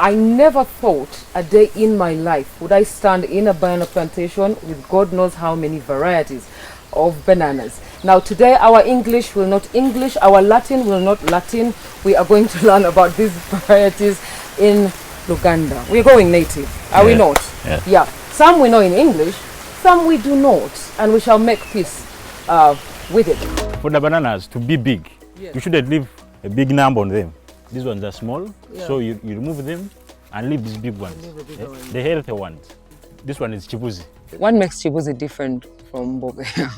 I never thought a day in my life would I stand in a banana plantation with God knows how many varieties of bananas. Now today our English will not English, our Latin will not Latin. We are going to learn about these varieties in Uganda. We're going native, are we not? Yes. Yeah. Some we know in English, some we do not, and we shall make peace with it. For the bananas to be big, Yes. you shouldn't leave a big number on them. These ones are small, Yeah. so you remove them and leave these big ones. leave the bigger ones. The healthy ones. This one is chibuzi What makes chibuzi different from bogoya?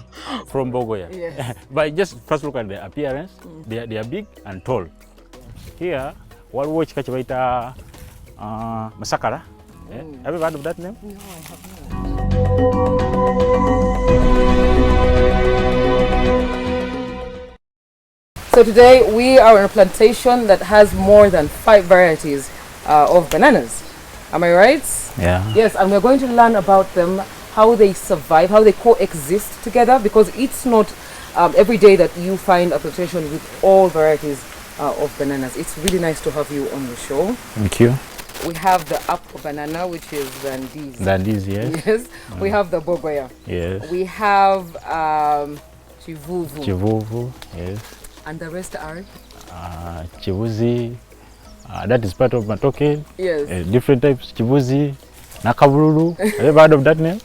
from Bogoya. Yes. But just first look at the appearance. They are big and tall. Here, what watch kachibaita masakara. Have you heard of that name? No, I have not. So today we are on a plantation that has more than 5 varieties of bananas. Am I right? Yeah. Yes, and we're going to learn about them, how they survive, how they coexist together, because it's not every day that you find a plantation with all varieties of bananas. It's really nice to have you on the show. Thank you. We have the apple banana, which is Zandiz. Zandiz, yes. Yes. We have the bogoya. Yes. We have chivuvu. Chivuvu, yes. And the rest are? Chibuzi, that is part of matoke. Yes. Different types, chibuzi, nakabululu. Have you heard of that name?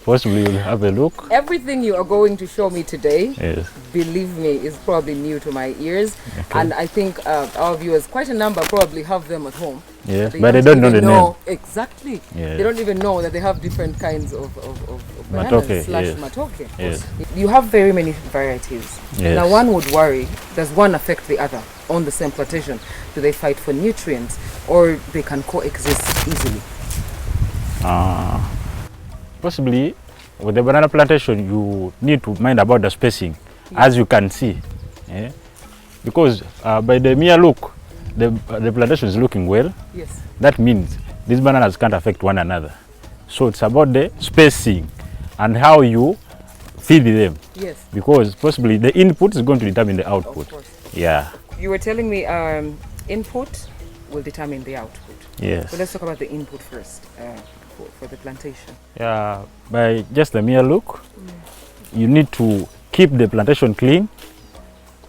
Possibly you'll have a look. Everything you are going to show me today, Yes. believe me, is probably new to my ears. Okay. And I think our viewers, quite a number, probably have them at home. Yes, but they don't know the even name. Exactly. Yes. They don't even know that they have different kinds of bananas Matoke, slash yes. matoke. Yes. You have very many varieties. Yes. Now one would worry, does one affect the other on the same plantation? Do they fight for nutrients or they can coexist easily? Possibly, with the banana plantation, you need to mind about the spacing, as you can see. Because by the mere look, the plantation is looking well. Yes. That means these bananas can't affect one another. So it's about the spacing and how you feed them. Yes. Because possibly the input is going to determine the output. Of course. Yeah. You were telling me input will determine the output. Yes. So let's talk about the input first for the plantation. Yeah. By just the mere look, you need to keep the plantation clean.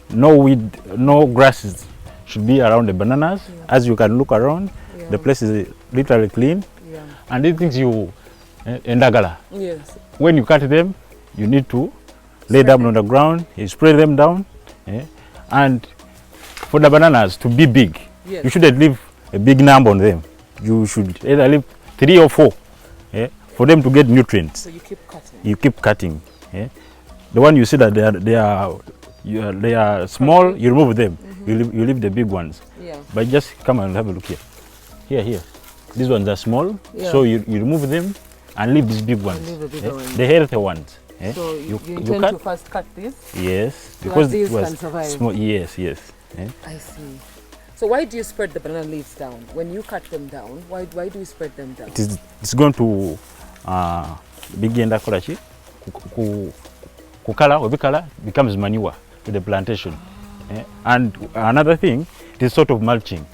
No weed, no grasses should be around the bananas. As you can look around, the place is literally clean. Yeah. And these things you endagala. Yes. When you cut them, you need to lay them on the ground, you spray them down. And for the bananas to be big, Yes. you shouldn't leave a big number on them. You should either leave 3 or 4 for them to get nutrients. So you keep cutting. You keep cutting. The one you see that they are small, you remove them. You leave the big ones. Yeah. But just come and have a look here. Here. These ones are small, so you remove them and leave these big ones. leave the bigger ones. The healthy ones. So you intend to first cut this? Yes, So because that these it was can survive. small. Yes. I see. So why do you spread the banana leaves down? When you cut them down, why do you spread them down? It's going to begin kukala obikala becomes manure to the plantation. And another thing, it is sort of mulching.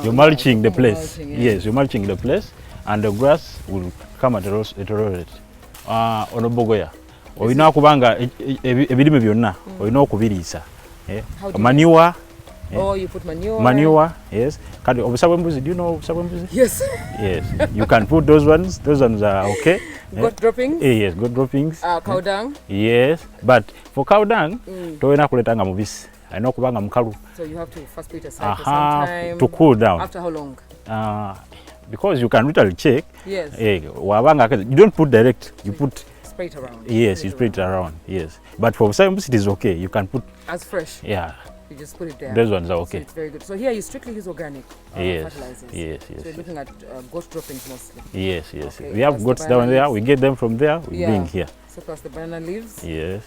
You're mulching the place. Yes, you're mulching the place, and the grass will come at a ono bogoya. Oyina kubanga ebirime byonna oyina okubiriisa. Manure. Oh, you put manure. Manure, yes. Kati obusabwembuzi, do you know obusabwembuzi? Yes. Yes. You can put those ones. Those ones are okay. Goat droppings? Yes, goat droppings. Cow dung? Yes, but for cow dung, toyina kuletanga mubisi. Ayina okubanga mukalu. So you have to first put it aside for some time. To cool down. After how long? Because you can literally check. Yes. You don't put direct. You put. Spray it around. Yes, you spray it around. Yes, but for some it is okay. You can put. As fresh. Yeah. You just put it there. Those ones are okay. So it's very good. So here you strictly use organic fertilizers. Yes. So you're looking at goat droppings mostly. Yes. Okay, We have goats down there. We get them from there. We bring here. So plus the banana leaves. Yes.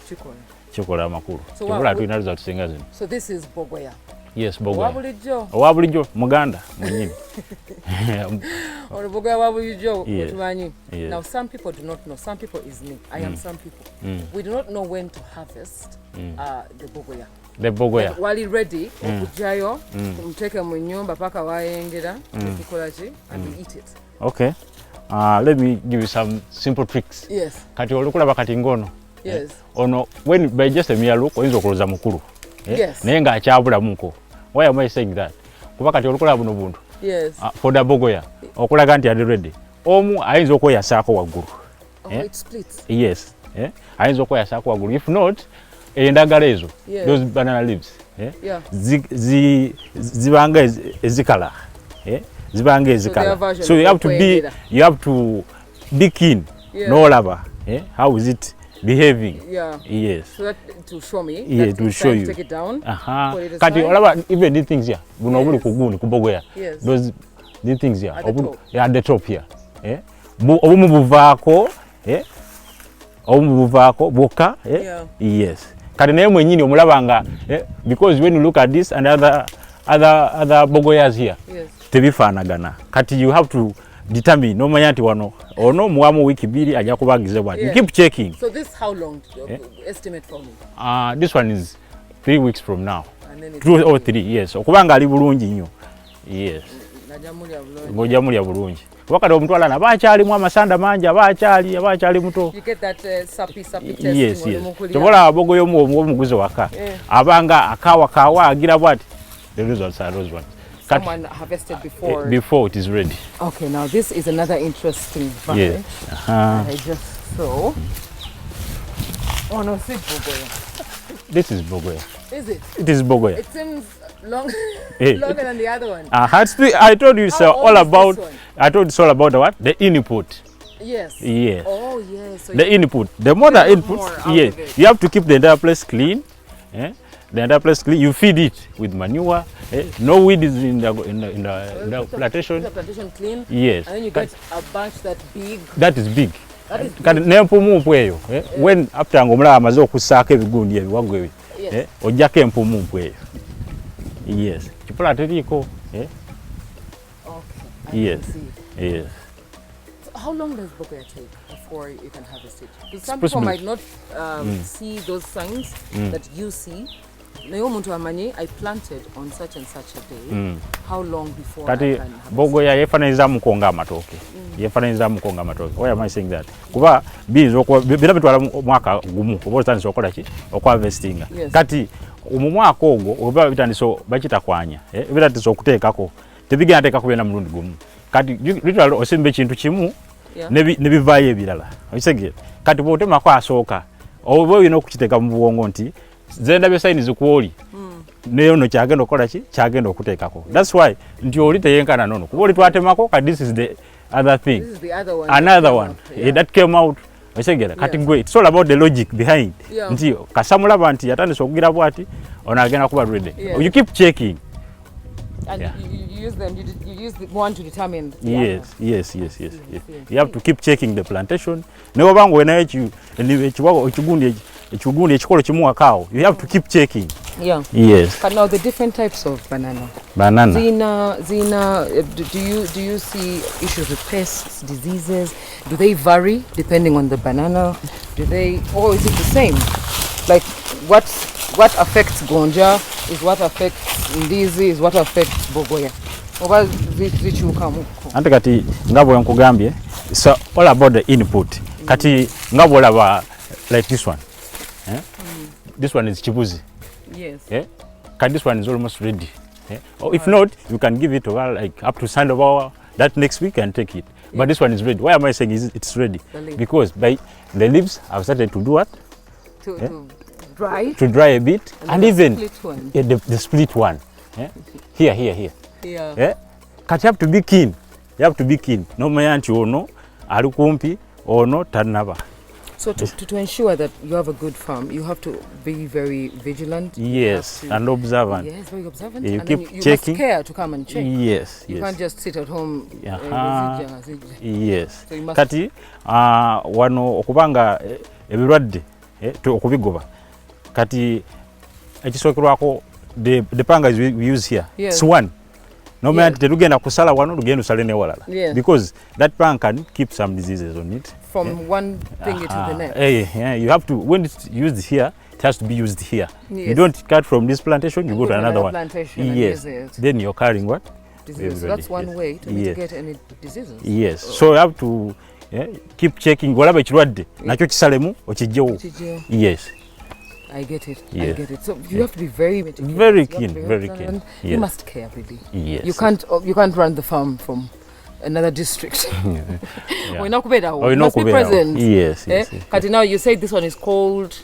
Chikola. Makuru. So this is bogoya. Yes, bogoya. Wabulijjo. Wabulijjo Muganda mwenyini. Or bogoya wabulijjo. Yes. Now some people do not know. Some people is me. I am some people. We do not know when to harvest the bogoya. The bogoya. Like, wali ready, okujayo, umteke mu nyumba paka wayengera, ekikola ki, and we eat it. Okay. Let me give you some simple tricks. Yes. Kati olukulaba kati ngono. Yes. Ono when by just a mere look oyinza okuloza mukulu. Yes. Naye nga akyabula muko. Why am I saying that? Kuba kati olukulaba buno buntu. Yes. For the bogoya. Okulaga nti ali ready. Omu ayinza okweyasaako waggulu. It splits. Yes. Ayinza okweyasaako waggulu. If not, endagala ezo, those banana leaves, zibanga ezikala. Zibanga ezikala. So you have to be keen. No lava. How is it behaving? Yeah. Yes. So that to show me. Yeah, to show you. Take it down. Kati olaba even these things here. Buno buli kuguni kubogoya. Yes. These things here. At the top here. Obumu buvaako. Obumu buvaako boka. Yes. Kati naye mwenyini omulaba nga because when you look at this and other bogoyas here. Yes. Tebifaanagana. Kati you have to determine nomanya nti wano ono muwamu wiki 2 ajja kubangize bwati. You keep checking. So this how long estimate for me? This one is 3 weeks from now. And then 2 or 3, yes. Okubanga ali bulungi nnyo. Yes. Ngojamulya bulungi. Wakati omutwala na bakyalimu amasanda mangi abakyali muto. You get that sappy taste. Yes. Tobola abogoyo omuguzi waka. Abanga akawa agira bwati. The results are those ones. Someone harvested before. Before it is ready. Okay, now this is another interesting variety. Yes. I just saw. Oh no, it's bogoya. This is bogoya. Is it? It is bogoya. It seems longer than the other one. I told you it's all about. I told you it's all about the what? The input. Yes. Yes. Oh yes. So the input. The more the input, yes. You have to keep the entire place clean. The entire place clean. You feed it with manure. No weed is in the plantation. The plantation clean. Yes. And then you get a bunch that big. That is big. Kati n'empumu mpweyo. When after ngomulaba amaze okussaako ebigundi ebiwago ebyo. Ojjako empumu mpweyo. Yes. Kipula teriiko. Okay. Yes. Yes. So how long does bogoya take before you can harvest it? Because some people might not see those signs that you see. Nayo muntu amanyi I planted on such and such a day. How long before I can harvest? Bogoya yefananiza mukonga amatoke. Yefananiza mukonga amatoke. Why am I saying that? Kuba beans bila bitwala mwaka gumu oba otandise okola ki okwaharvestinga. Kati omumwaka ogwo oba bitandiso bakita kwanya. Bitandiso okuteekako. Tebigenda teeka kubena mulundi gumu. Kati bitwala osimba ekintu kimu ne bivaayo ebirala. Obisege. Kati bw'otemako asooka oba olina okukiteeka mu buwongo nti zenda bya sign zikuoli. Neyo no kyagenda okola ki kyagenda okuteekako. That's why nti oli teyenkana nono. Kuba oli twatemako kati this is the other thing. This is the other one. Another one. That came out. Obisege. Kati gwe it's all about the logic behind. Nti kasamulaba nti yatandise okugira bwati ono agenda kuba ready. You keep checking. And you use them. You use the one to determine. Yes. You have to keep checking the plantation. Never bang when ekigundi ekikolo kimu akaawo. You have to keep checking. Yeah. Yes. But now the different types of banana. Zina, do you see issues with pests, diseases? Do they vary depending on the banana? Or is it the same? Like what affects gonja is what affects ndizi is what affects bogoya. Oba zichuka muko. Ante kati ngabo yankugambye it's all about the input. Kati ngabo laba like this one. This one is chibuzi. Yes. Kati this one is almost ready. Or if not, you can give it over like up to Sunday hour that next week and take it. But this one is ready. Why am I saying it's ready? Because by the leaves have started to do what? To dry. To dry a bit, and even split one. The split one. Here. Yeah. Kati you have to be keen. You have to be keen. No mayanti ono ali kumpi ono tanaba. So to ensure that you have a good farm, you have to be very vigilant. Yes, and observant. Yes, very observant. You and keep then you checking. Must care to come and check. Yes. You can't just sit at home. Yes. So you must Kati wano okubanga ebirwadde okubigoba. Kati ekisookerwako the pangas we use here. Yes. It's one. No matter tetugenda kusala wano tugenda usale ne walala. Because that pan can keep some diseases on it. From one thing to the next. You have to, when it's used here, it has to be used here. Yes. You don't cut from this plantation, you go to another one. Plantation and Yes. use it. Then you're carrying what? Diseases. So that's one way to mitigate any diseases. Yes. So you have to keep checking whatever ekirwadde nakyo kisalemu okijjewo. Yes. I get it. Yeah. I get it. So you have to be very meticulous. Very keen, very keen. You Yes. must care really. Yes. You can't run the farm from another district. Yeah. We're not Oh, must be present. Yes, yes. Kati now you say this one is called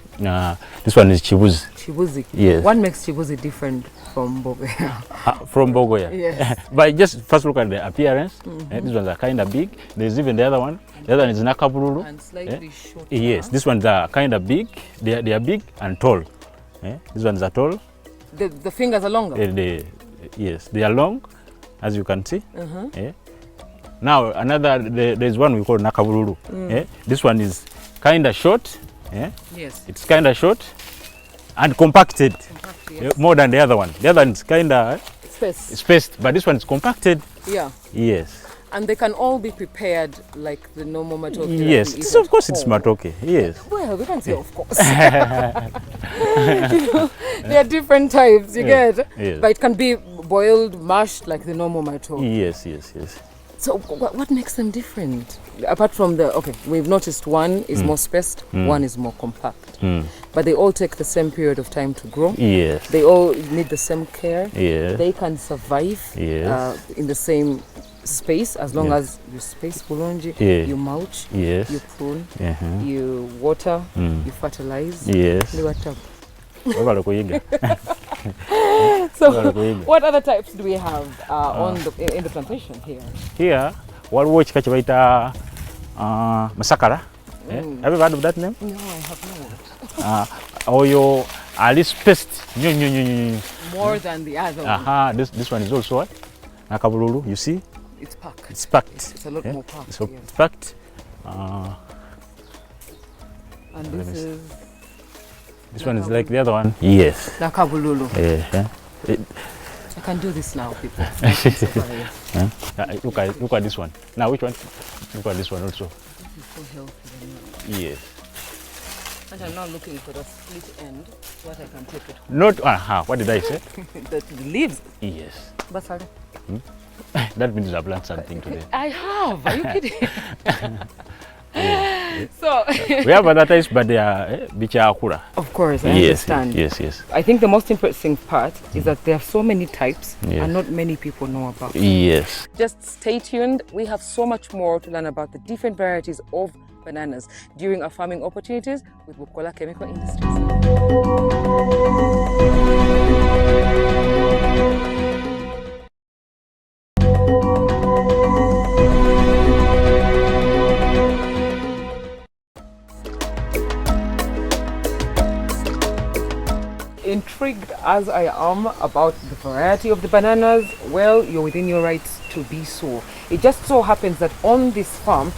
This one is chibuzi. Chibuzi. Yes. What makes chibuzi different from bogoya? From bogoya. Yes. But just first look at the appearance. These ones are kind of big. There's even the other one. The other one is nakabululu. And slightly shorter. Yes, these ones are kind of big. They are big and tall. These ones are tall. The fingers are longer. Yes, they are long, as you can see. Now there's one we call nakabululu. This one is kind of short. Yes. It's kind of short and compacted. Yes. More than the other one. The other one is kind of spaced, but this one is compacted. Yeah. Yes. And they can all be prepared like the normal matoke. Yes, this, of course it's matoke. Yes. Well, we can say of course. There are different types, you get? Yes. But it can be boiled, mashed like the normal matoke. Yes, yes, yes. So what makes them different? Apart from we've noticed one is more spaced, one is more compact. But they all take the same period of time to grow. Yes. They all need the same care. Yes. They can survive in the same space as long as you space bulungi, you mulch, you prune, you water, you fertilize. Yes. So what other types do we have in the plantation here? Here, waliwo ekika kye bayita masakala. Have you heard of that name? No, I have not. Oyo ali spaced More than the other one. This one is also what? Nakabululu, you see? It's packed. It's packed. It's a lot more packed. So packed. And this one is like the other one. Yes. Nakabululu. I can do this now, people. Look at this one. Now, which one? Look at this one also. This is so healthy. Yes. And I'm not looking for the split end, so that I can take it home. Not, what did I say? The leaves. Yes. Basari. That means I've learned something today. I have. Are you kidding? Yes. So we have other types, but they are bichakura. Of course, I understand. Yes. I think the most interesting part is that there are so many types and not many people know about. Yes. Just stay tuned. We have so much more to learn about the different varieties of bananas during our farming opportunities with Bukola Chemical Industries. Intrigued as I am about the variety of the bananas, well, you're within your rights to be so. It just so happens that on this farm,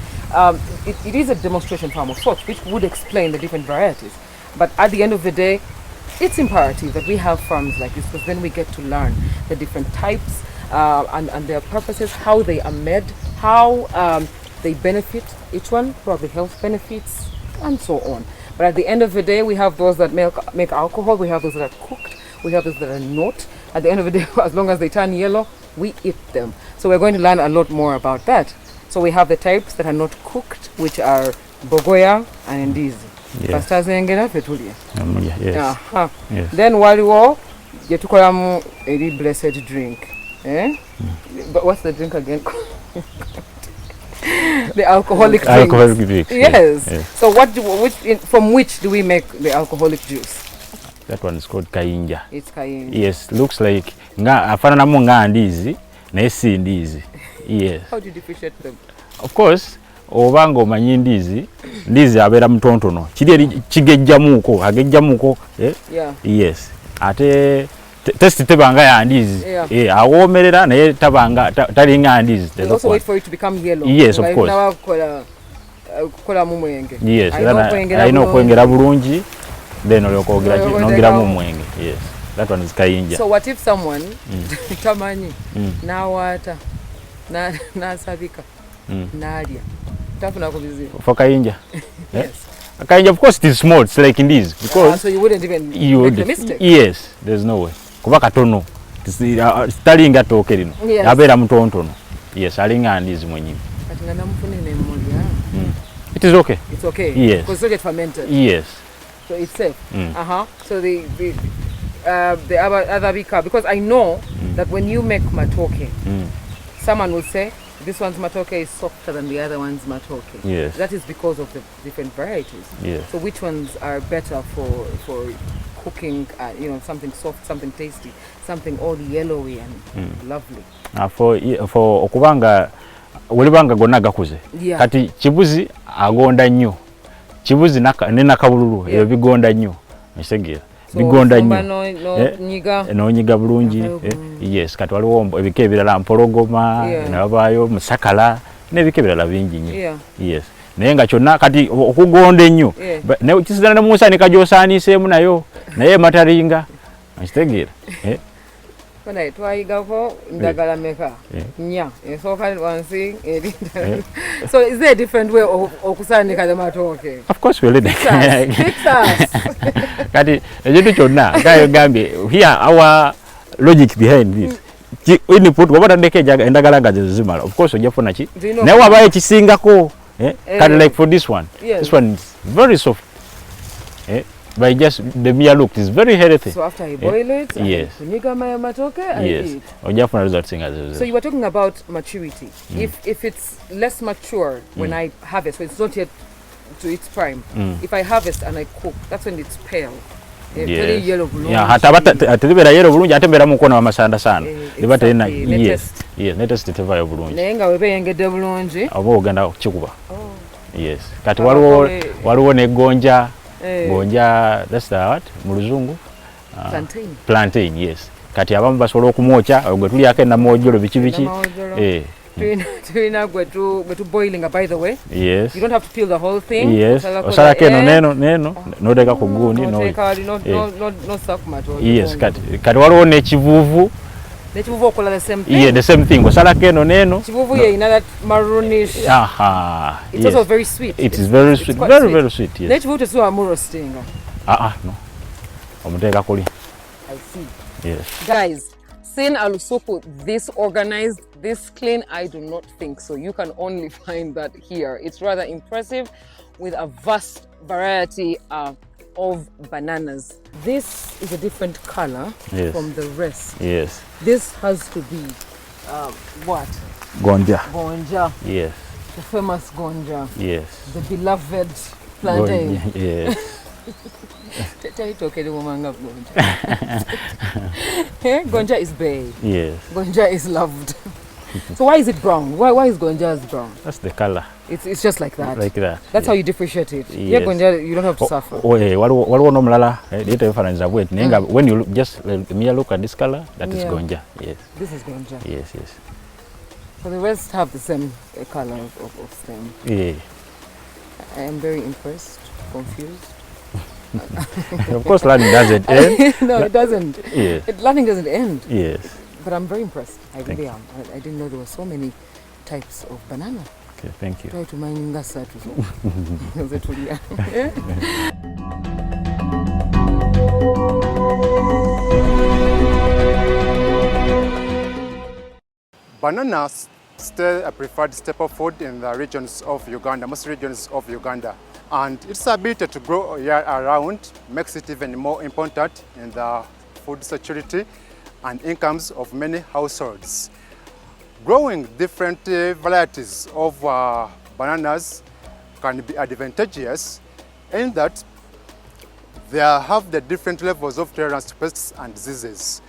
it is a demonstration farm of sorts, which would explain the different varieties. But at the end of the day, it's imperative that we have farms like this, because then we get to learn the different types and their purposes, how they are made, how they benefit each one, probably health benefits, and so on. But at the end of the day, we have those that make alcohol, we have those that are cooked, we have those that are not. At the end of the day, as long as they turn yellow, we eat them. So we're going to learn a lot more about that. So we have the types that are not cooked, which are bogoya and ndizi. Yes. Yes. Then waliwo yetukolamu eri blessed drink. But what's the drink again? The alcoholic drink. Alcoholic drink. Yes. So from which do we make the alcoholic juice? That one is called kayinja. It's kayinja. Yes, looks like afananamu nga ndizi naye si ndizi. Yes. How do you differentiate them? Of course, obanga omanyi ndizi abeera mutontono. Kiri eri kigejjamuuko, agejjamuuko. Yes. Ate test tebanga ya ndizi. Awoomerera naye talinga ndizi. We also wait for it to become yellow. Yes, of course. Yes, alina okwengera bulungi, then nongeramu omwenge. Yes, that one is kayinja. So what if someone tamanyi nawaata nasabika nalya tafuna kubizibu for kayinja? Yes. Kind of course it is small, it's like in this because so you wouldn't even make the mistake. Yes, there's no way. Kuba katono. Stalinga toke lino. Yes. Abera mutontono. Yes, alinga ndizi mwenyewe. Kati ngana mfunene mmoja. It is okay. It's okay. Yes. Because it's not yet fermented. Yes. So it's safe. So the other bika, because I know that when you make matoke, someone will say this one's matoke is softer than the other one's matoke. Yes. That is because of the different varieties. Yes. So which ones are better for cooking? Something soft, something tasty, something all yellowy and lovely. For okubanga welibanga gonna gakuze. Yeah. Kati chibuzi agonda nnyo. Chibuzi nena kabululu ebyo bigonda nnyo. Misegera. Bigonda nnyo. No nyiga bulungi. Yes, kati waliwo ebike ebirala mpologoma, nabayo musakala nebike ebirala bingi nnyo. Yes. Naye nga kyonna kati okugonda ennyo. Ne kisizana ne Musa ne kajosaaniseemu nayo. Naye mataringa. Misegera. When twayigako ndagala meka nya esoka wansi erinda. So is there a different way of okusanika the matoke? Of course we're learning. Fix us. Kati ekintu kyonna gayo gambye here our logic behind this. When you put wabata ndeke endagala nga zimala, of course ojafuna ki naye wabaye kisingako kati like for this one, this one is very soft. By just the mere look, it's very healthy. So after I boil it, yes, kuniga matoke, I eat. Ojafuna result singa. So you were talking about maturity. If it's less mature when I harvest, so it's not yet to its prime. If I harvest and I cook, that's when it's pale. Very yellow blue. Yeah, hatabata atibera yellow blue atembera mukona amasanda sana. Libata ina yes. Yes, latest teva yo bulungi. Nenga webe yengede bulungi. Abo ogenda kikuba. Yes. Kati waliwo ne gonja. Gonja, that's the what? Muluzungu? Plantain. Plantain, yes. Kati abamu basobola okumwocha, gwe tuli akenda mojolo bichi. Tuina gwetu boiling, by the way. Yes. You don't have to peel the whole thing. Yes. Osala keno neno no deka kuguni no sakumato. Yes, kati waliwo ne kivuvu. Nechivuvu okola the same thing. Yeah, the same thing. Osala keno neno. Chivuvu ye ina that maroonish. Aha. It's also very sweet. It is very sweet. Very sweet. Yes. Nechivuvu tesuwa amuro stinga. No. Omuteka kuli. I see. Yes. Guys, seeing alusupu this organized, this clean, I do not think so. You can only find that here. It's rather impressive with a vast variety of bananas. This is a different color from the rest. Yes. This has to be what? Gonja. Gonja. Yes. The famous gonja. Yes. The beloved plantain. Yes. Gonja is bay. Yes. Gonja is loved. So why is it brown? Why is gonja brown? That's the color. It's just like that. Like that. That's how you differentiate it. Yes. Yeah, gonja, you don't have to suffer. Waliwo no mulala data difference of weight. When you just look at this color, that is gonja. Yes. This is gonja. Yes. So the rest have the same color of stem. Yeah. I am very impressed, confused. Of course, learning doesn't end. No, it doesn't. Yes. Learning doesn't end. Yes. But I'm very impressed. I really am. I didn't know there were so many types of banana. Okay, thank you. Try to mind ngasa tu. Bananas still a preferred staple food in the regions of Uganda, most regions of Uganda. And its ability to grow year around makes it even more important in the food security and incomes of many households. Growing different varieties of bananas can be advantageous in that they have the different levels of tolerance to pests and diseases.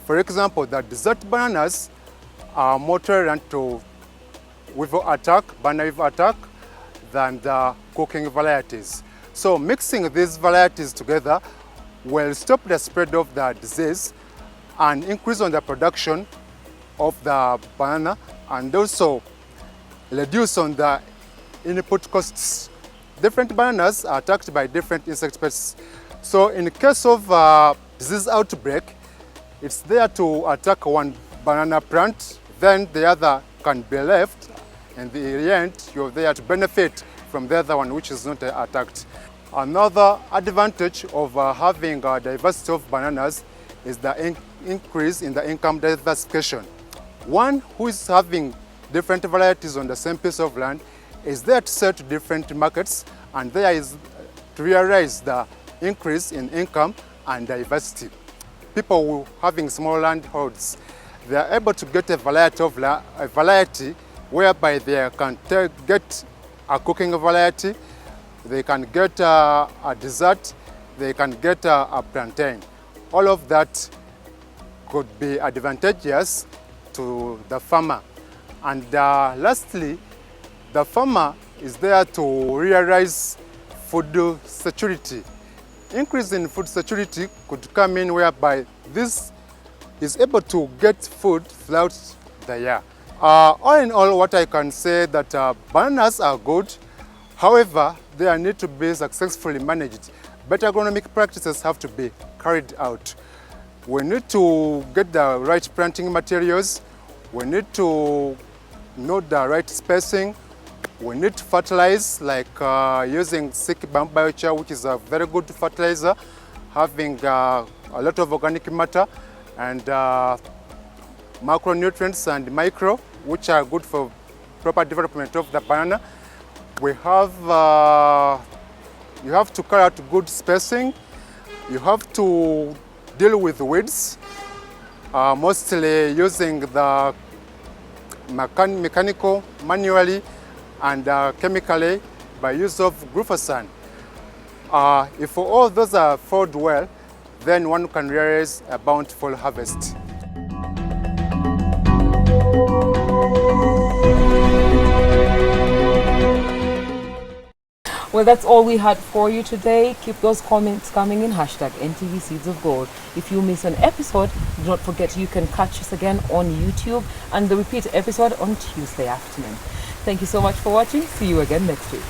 For example, the dessert bananas are more tolerant to banana weevil attack, than the cooking varieties. So mixing these varieties together will stop the spread of the disease and increase on the production of the banana and also reduce on the input costs. Different bananas are attacked by different insect pests. So in case of disease outbreak, it's there to attack one banana plant, then the other can be left. In the end, you're there to benefit from the other one which is not attacked. Another advantage of having a diversity of bananas is the increase in the income diversification. One who is having different varieties on the same piece of land is there to sell to different markets, and there is to realize the increase in income and diversity. People who having small landholds, they are able to get a variety whereby they can get a cooking variety, they can get a dessert, they can get a plantain. All of that could be advantageous to the farmer. And lastly, the farmer is there to realize food security. Increase in food security could come in whereby this is able to get food throughout the year. All in all, what I can say that bananas are good. However, they need to be successfully managed. Better agronomic practices have to be carried out. We need to get the right planting materials. We need to know the right spacing. We need to fertilize, like using sick biochar, which is a very good fertilizer, having a lot of organic matter and macronutrients and micro, which are good for proper development of the banana. We have, you have to carry out good spacing. You have to deal with weeds, mostly using the mechanical, manually, and chemically by use of glyphosate. If all those are followed well, then one can realize a bountiful harvest. Well, that's all we had for you today. Keep those comments coming in, hashtag NTV Seeds of Gold. If you miss an episode, do not forget you can catch us again on YouTube and the repeat episode on Tuesday afternoon. Thank you so much for watching. See you again next week.